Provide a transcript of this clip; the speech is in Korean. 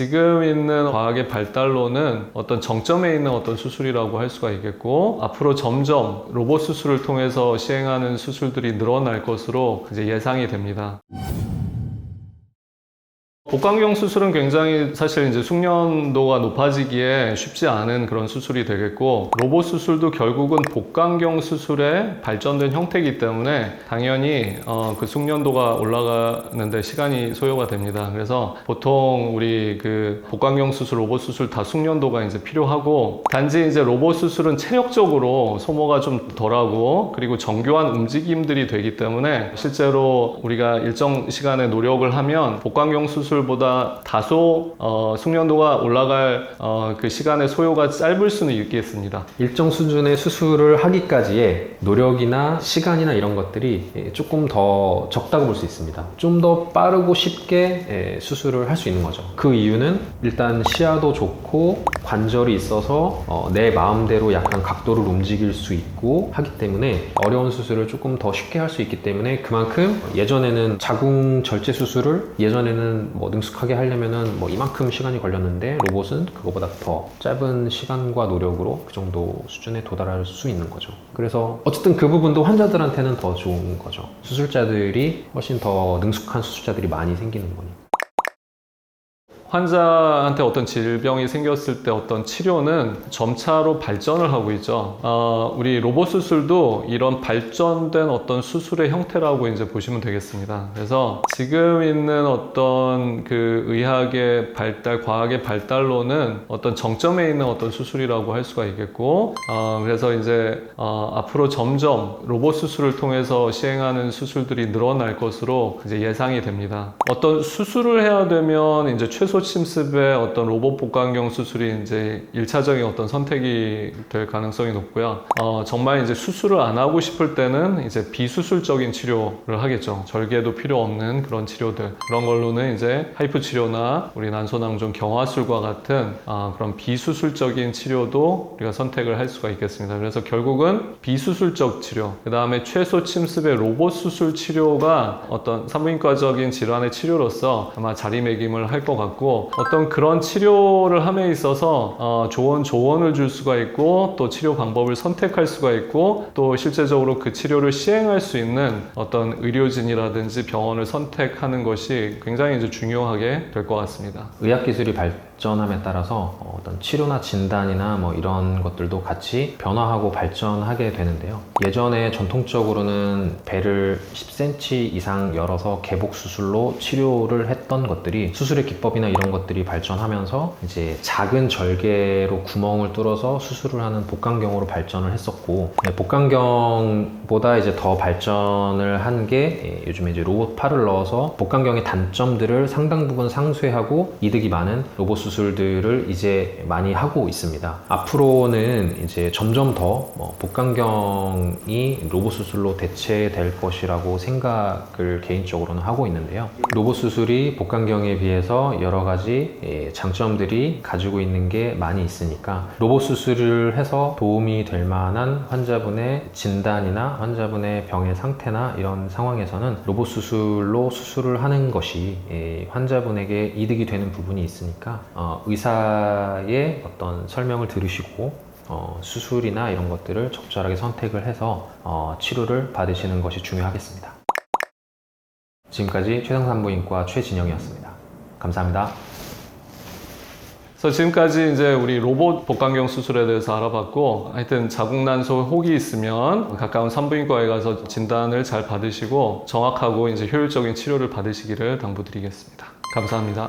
지금 있는 과학의 발달로는 어떤 정점에 있는 어떤 수술이라고 할 수가 있겠고, 앞으로 점점 로봇 수술을 통해서 시행하는 수술들이 늘어날 것으로 이제 예상이 됩니다. 복강경 수술은 굉장히 사실 이제 숙련도가 높아지기에 쉽지 않은 그런 수술이 되겠고, 로봇 수술도 결국은 복강경 수술의 발전된 형태이기 때문에 당연히 그 숙련도가 올라가는데 시간이 소요가 됩니다. 그래서 보통 우리 그 복강경 수술, 로봇 수술 다 숙련도가 이제 필요하고, 단지 이제 로봇 수술은 체력적으로 소모가 좀 덜하고 그리고 정교한 움직임들이 되기 때문에 실제로 우리가 일정 시간의 노력을 하면 복강경 수술 보다 다소 숙련도가 올라갈 그 시간의 소요가 짧을 수는 있겠습니다. 일정 수준의 수술을 하기까지의 노력이나 시간이나 이런 것들이 조금 더 적다고 볼 수 있습니다. 좀 더 빠르고 쉽게 수술을 할 수 있는 거죠. 그 이유는 일단 시야도 좋고 관절이 있어서 내 마음대로 약간 각도를 움직일 수 있고 하기 때문에 어려운 수술을 조금 더 쉽게 할 수 있기 때문에, 그만큼 예전에는 자궁 절제 수술을 예전에는 뭐 능숙하게 하려면은 뭐 이만큼 시간이 걸렸는데, 로봇은 그거보다 더 짧은 시간과 노력으로 그 정도 수준에 도달할 수 있는 거죠. 그래서 어쨌든 그 부분도 환자들한테는 더 좋은 거죠. 수술자들이 훨씬 더 능숙한 수술자들이 많이 생기는 거니까. 환자한테 어떤 질병이 생겼을 때 어떤 치료는 점차로 발전을 하고 있죠. 우리 로봇 수술도 이런 발전된 어떤 수술의 형태라고 이제 보시면 되겠습니다. 그래서 지금 있는 어떤 그 의학의 발달, 과학의 발달로는 어떤 정점에 있는 어떤 수술이라고 할 수가 있겠고, 그래서 이제 앞으로 점점 로봇 수술을 통해서 시행하는 수술들이 늘어날 것으로 이제 예상이 됩니다. 어떤 수술을 해야 되면 이제 최소 침습의 어떤 로봇 복강경 수술이 이제 1차적인 어떤 선택이 될 가능성이 높고요. 정말 이제 수술을 안 하고 싶을 때는 이제 비수술적인 치료를 하겠죠. 절개도 필요 없는 그런 치료들. 그런 걸로는 이제 하이프 치료나 우리 난소낭종 경화술과 같은 그런 비수술적인 치료도 우리가 선택을 할 수가 있겠습니다. 그래서 결국은 비수술적 치료, 그 다음에 최소 침습의 로봇 수술 치료가 어떤 산부인과적인 질환의 치료로서 아마 자리매김을 할 것 같고, 어떤 그런 치료를 함에 있어서 좋은 조언을 줄 수가 있고, 또 치료 방법을 선택할 수가 있고, 또 실제적으로 그 치료를 시행할 수 있는 어떤 의료진이라든지 병원을 선택하는 것이 굉장히 이제 중요하게 될 것 같습니다. 의학기술이 발전함에 따라서 어떤 치료나 진단이나 뭐 이런 것들도 같이 변화하고 발전하게 되는데요. 예전에 전통적으로는 배를 10cm 이상 열어서 개복 수술로 치료를 했던 것들이, 수술의 기법이나 이런 것들이 발전하면서 이제 작은 절개로 구멍을 뚫어서 수술을 하는 복강경으로 발전을 했었고, 복강경보다 이제 더 발전을 한 게 요즘에 이제 로봇 팔을 넣어서 복강경의 단점들을 상당 부분 상쇄하고 이득이 많은 로봇 수술들을 이제 많이 하고 있습니다. 앞으로는 이제 점점 더 복강경이 로봇 수술로 대체될 것이라고 생각을 개인적으로는 하고 있는데요. 로봇 수술이 복강경에 비해서 여러 가지 장점들이 가지고 있는 게 많이 있으니까, 로봇 수술을 해서 도움이 될 만한 환자분의 진단이나 환자분의 병의 상태나 이런 상황에서는 로봇 수술로 수술을 하는 것이 환자분에게 이득이 되는 부분이 있으니까 의사의 어떤 설명을 들으시고 수술이나 이런 것들을 적절하게 선택을 해서 치료를 받으시는 것이 중요하겠습니다. 지금까지 최상산부인과 최진영이었습니다. 감사합니다. 그래서 지금까지 이제 우리 로봇 복강경 수술에 대해서 알아봤고, 하여튼 자궁난소 혹이 있으면 가까운 산부인과에 가서 진단을 잘 받으시고 정확하고 이제 효율적인 치료를 받으시기를 당부드리겠습니다. 감사합니다.